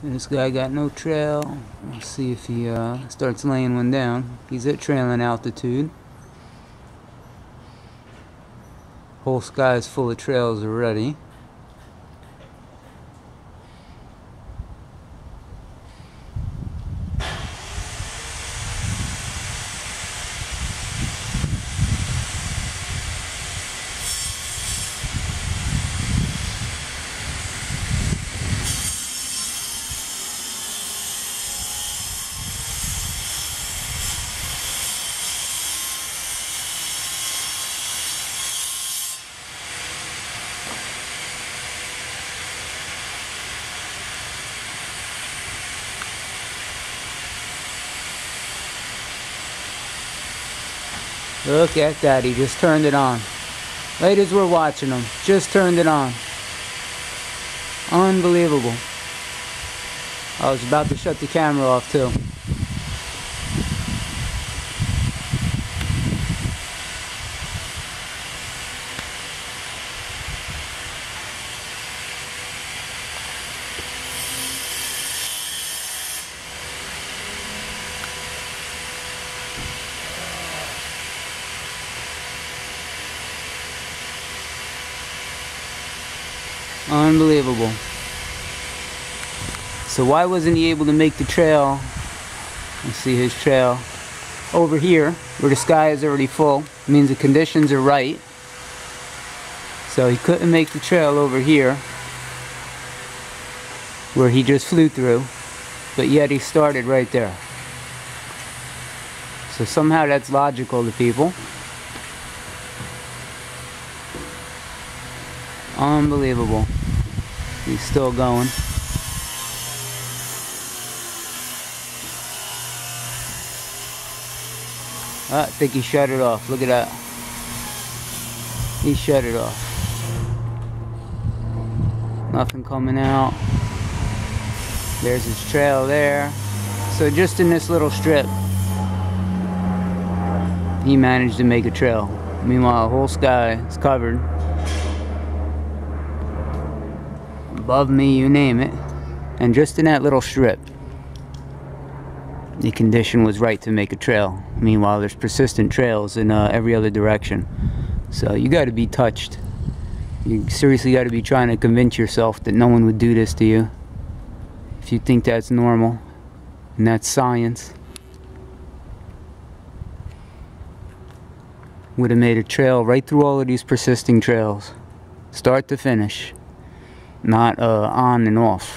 This guy got no trail. Let's see if he starts laying one down. He's at trailing altitude. Whole sky is full of trails already. Look at that, he just turned it on. Right as we're watching him, just turned it on. Unbelievable. I was about to shut the camera off too. Unbelievable. So why wasn't he able to make the trail? Let's see his trail over here where the sky is already full. It means the conditions are right. So he couldn't make the trail over here where he just flew through, but yet he started right there. So somehow that's logical to people. Unbelievable. He's still going. I think he shut it off. Look at that. He shut it off. Nothing coming out. There's his trail there. So just in this little strip, he managed to make a trail. Meanwhile, the whole sky is covered. Above me, you name it. And just in that little strip, the condition was right to make a trail. Meanwhile, there's persistent trails in every other direction. So you got to be touched. You seriously got to be trying to convince yourself that no one would do this to you. If you think that's normal, and that's science. Would have made a trail right through all of these persisting trails. Start to finish. Not on and off.